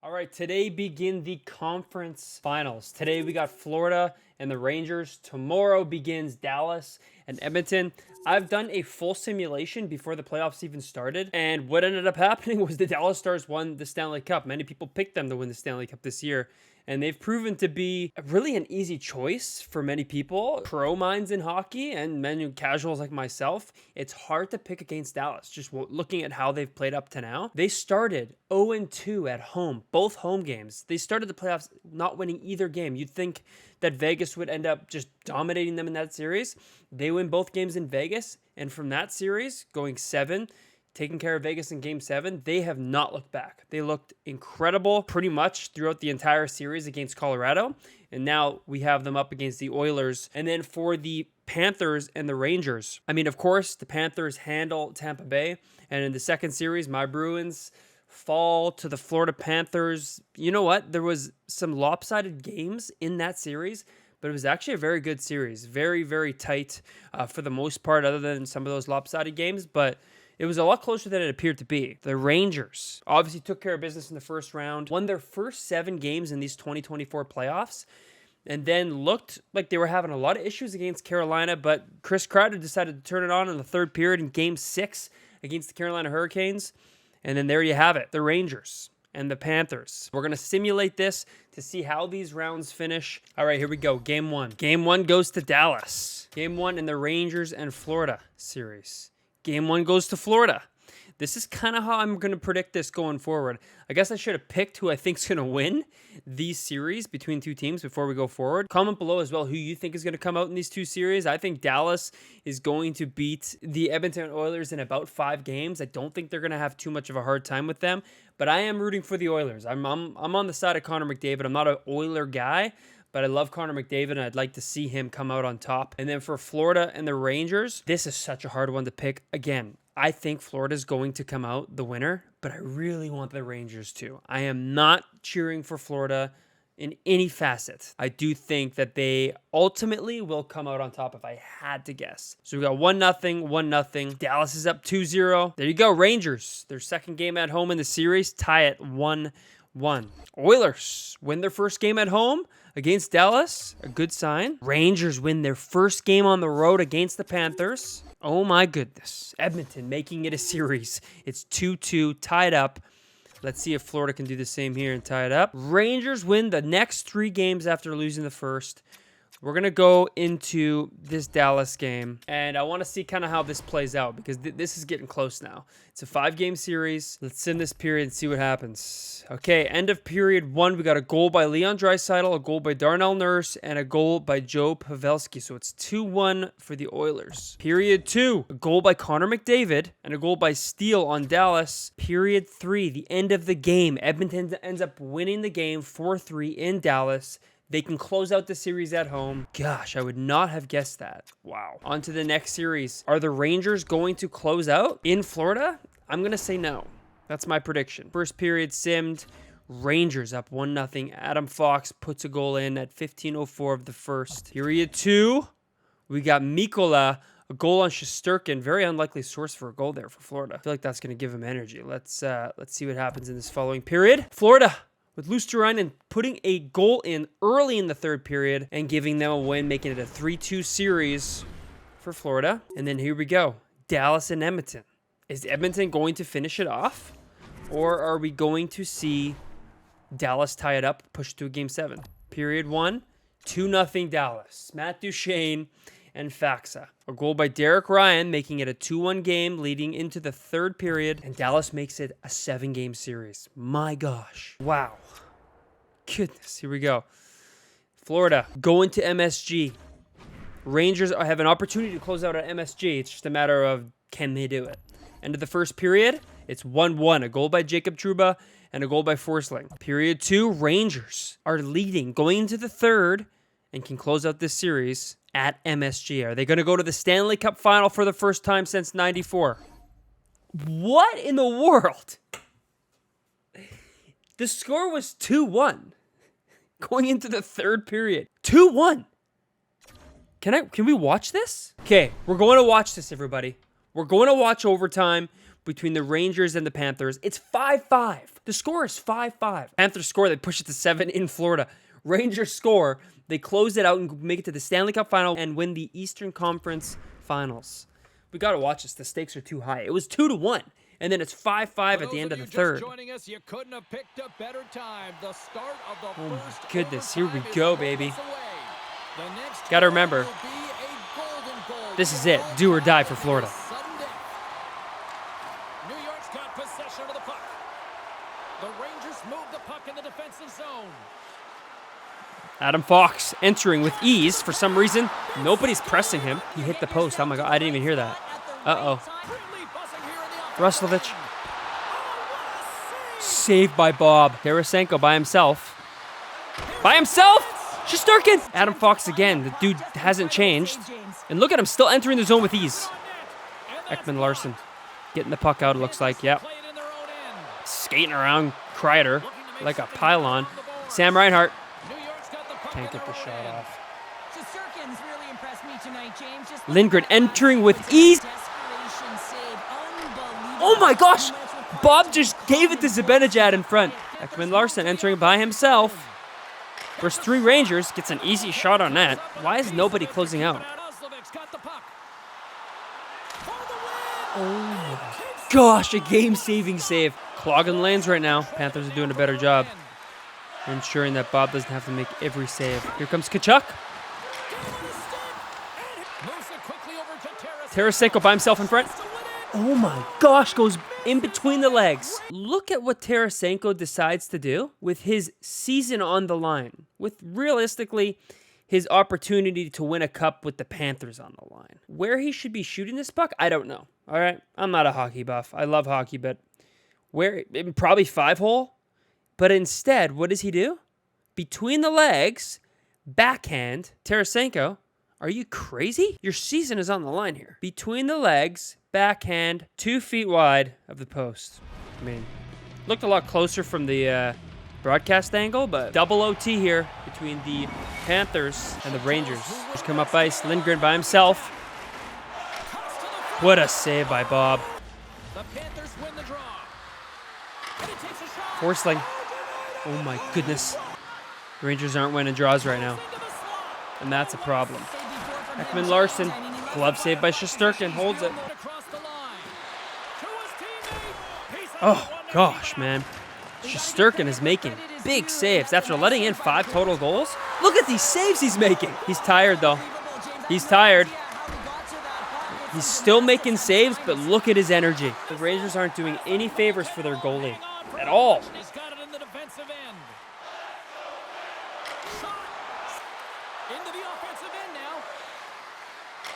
All right, today begin the conference finals. Today we got Florida and the Rangers. Tomorrow begins Dallas and Edmonton. I've done a full simulation before the playoffs even started, and what ended up happening was the Dallas Stars won the Stanley Cup. Many people picked them to win the Stanley Cup this year, and they've proven to be really an easy choice for many people, pro minds in hockey and many casuals like myself. It's hard to pick against Dallas, just looking at how they've played up to now. They started 0-2 at home, both home games. They started the playoffs not winning either game. You'd think that Vegas would end up just dominating them in that series. They win both games in Vegas, and from that series, going 7, taking care of Vegas in Game 7, they have not looked back. They looked incredible pretty much throughout the entire series against Colorado, and now we have them up against the Oilers. And then for the Panthers and the Rangers, I mean, of course, the Panthers handle Tampa Bay, and in the second series, my Bruins fall to the Florida Panthers. You know what? There was some lopsided games in that series, but it was actually a very good series. Very, very tight for the most part, other than some of those lopsided games, but it was a lot closer than it appeared to be. The Rangers obviously took care of business in the first round, won their first 7 games in these 2024 playoffs, and then looked like they were having a lot of issues against Carolina, but Chris Kreider decided to turn it on in the third period in Game 6 against the Carolina Hurricanes. And then there you have it, the Rangers and the Panthers. We're going to simulate this to see how these rounds finish. All right, here we go. Game 1. Game 1 goes to Dallas. Game 1 in the Rangers and Florida series. Game 1 goes to Florida. This is kind of how I'm going to predict this going forward. I guess I should have picked who I think is going to win these series between two teams before we go forward. Comment below as well who you think is going to come out in these two series. I think Dallas is going to beat the Edmonton Oilers in about 5 games. I don't think they're going to have too much of a hard time with them, but I am rooting for the Oilers. I'm on the side of Connor McDavid. I'm not an Oiler guy, but I love Connor McDavid, and I'd like to see him come out on top. And then for Florida and the Rangers, this is such a hard one to pick. Again, I think Florida's going to come out the winner, but I really want the Rangers to. I am not cheering for Florida in any facet. I do think that they ultimately will come out on top if I had to guess. So we got 1-0, 1-0. Dallas is up 2-0. There you go, Rangers. Their second game at home in the series, tie at 1-1. Oilers win their first game at home against Dallas, a good sign. Rangers win their first game on the road against the Panthers. Oh my goodness. Edmonton making it a series. It's 2-2, tied up. Let's see if Florida can do the same here and tie it up. Rangers win the next 3 games after losing the first. We're going to go into this Dallas game, and I want to see kind of how this plays out because this is getting close now. It's a 5-game series. Let's send this period and see what happens. Okay, end of period 1, we got a goal by Leon Draisaitl, a goal by Darnell Nurse, and a goal by Joe Pavelski. So it's 2-1 for the Oilers. Period 2, a goal by Connor McDavid, and a goal by Steele on Dallas. Period 3, the end of the game. Edmonton ends up winning the game 4-3 in Dallas. They can close out the series at home. Gosh, I would not have guessed that. Wow. On to the next series. Are the Rangers going to close out in Florida? I'm going to say no. That's my prediction. First period simmed. Rangers up 1-0. Adam Fox puts a goal in at 15:04 of the first. Period 2. We got Mikola, a goal on Shesterkin. Very unlikely source for a goal there for Florida. I feel like that's going to give him energy. Let's see what happens in this following period. Florida, with Luosterainen putting a goal in early in the third period and giving them a win, making it a 3-2 series for Florida. And then here we go. Dallas and Edmonton. Is Edmonton going to finish it off? Or are we going to see Dallas tie it up, push to a Game 7? Period 1, 2-0 Dallas. Matt Duchene and Faxa. A goal by Derek Ryan, making it a 2-1 game leading into the third period. And Dallas makes it a 7-game series. My gosh. Wow. Goodness. Here we go. Florida going to MSG. Rangers have an opportunity to close out at MSG. It's just a matter of can they do it. End of the first period, it's 1-1. A goal by Jacob Trouba and a goal by Forsling. Period 2, Rangers are leading going into the third and can close out this series at MSG. Are they going to go to the Stanley Cup final for the first time since '94? What in the world? The score was 2-1 going into the third period. 2-1. Can we watch this? Okay, we're going to watch this, everybody. We're going to watch overtime. between the Rangers and the Panthers. It's 5-5. The score is 5-5. Panthers score, they push it to 7 in Florida. Rangers score, they close it out and make it to the Stanley Cup final and win the Eastern Conference Finals. We got to watch this. The stakes are too high. It was 2-1. And then it's 5-5 at the end of the third. Joining us, you couldn't have picked a better time. The start of the Oh my first goodness, here we go, baby. Got Got to remember, this is it. Do or die for Florida. New York's got possession of the puck. The Rangers move the puck in the defensive zone. Adam Fox entering with ease for some reason. Nobody's pressing him. He hit the post. Oh my God, I didn't even hear that. Uh-oh. Rustlovich. Saved by Bob. Tarasenko by himself. By himself! Shesterkin! Adam Fox again. The dude hasn't changed. And look at him, still entering the zone with ease. Ekman Larson getting the puck out, it looks like. Yep. Skating around Kreider like a pylon. Sam Reinhart. Can't get the shot off. Lindgren entering with ease. Oh my gosh! Bob just gave it to Zibanejad in front. Ekman Larson entering by himself. Versus 3 Rangers, gets an easy shot on net. Why is nobody closing out? Oh my gosh, a game-saving save. Clogging lanes right now. Panthers are doing a better job ensuring that Bob doesn't have to make every save. Here comes Tkachuk. Tarasenko by himself in front. Oh my gosh, goes in between the legs. Look at what Tarasenko decides to do with his season on the line. With realistically his opportunity to win a cup with the Panthers on the line. Where he should be shooting this puck, I don't know. All right, I'm not a hockey buff. I love hockey, but where, probably 5-hole. But instead, what does he do? Between the legs, backhand, Tarasenko. Are you crazy? Your season is on the line here. Between the legs, backhand, 2 feet wide of the post. I mean, looked a lot closer from the broadcast angle, but double OT here between the Panthers and the Rangers. Just come up ice, Lindgren by himself. What a save by Bob. Forsling. Oh my goodness. The Rangers aren't winning draws right now. And that's a problem. Ekman Larson, glove save by Shesterkin, holds it. Oh gosh, man. Shesterkin is making big saves after letting in 5 total goals. Look at these saves he's making. He's tired though. He's tired. He's still making saves, but look at his energy. The Rangers aren't doing any favors for their goalie at all. Into the offensive end now.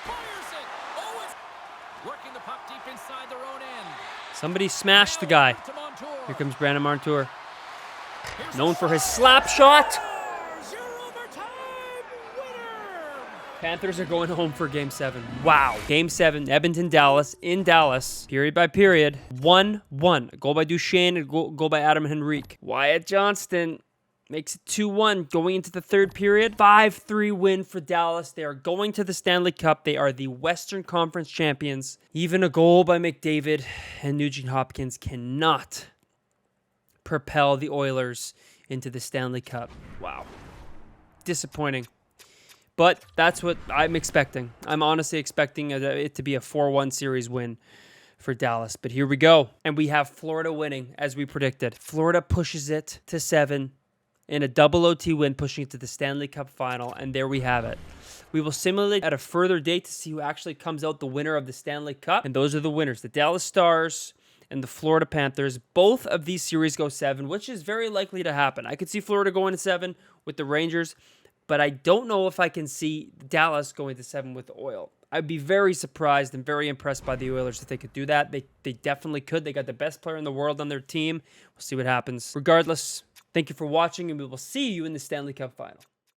Fires it. Oh, it's working the puck deep inside their own end. Somebody smashed the guy. Here comes Brandon Montour. Known for his slap shot. Panthers are going home for Game 7. Wow. Game 7, Edmonton, Dallas, in Dallas, period by period, 1-1. A goal by Duchesne, a goal by Adam Henrique. Wyatt Johnston makes it 2-1 going into the third period. 5-3 win for Dallas. They are going to the Stanley Cup. They are the Western Conference champions. Even a goal by McDavid and Nugent Hopkins cannot propel the Oilers into the Stanley Cup. Wow. Disappointing. But that's what I'm expecting. I'm honestly expecting it to be a 4-1 series win for Dallas. But here we go. And we have Florida winning, as we predicted. Florida pushes it to 7 in a double OT win, pushing it to the Stanley Cup final. And there we have it. We will simulate at a further date to see who actually comes out the winner of the Stanley Cup. And those are the winners, the Dallas Stars and the Florida Panthers. Both of these series go 7, which is very likely to happen. I could see Florida going to 7 with the Rangers, but I don't know if I can see Dallas going to 7 with the Oil. I'd be very surprised and very impressed by the Oilers if they could do that. They definitely could. They got the best player in the world on their team. We'll see what happens. Regardless, thank you for watching, and we will see you in the Stanley Cup final.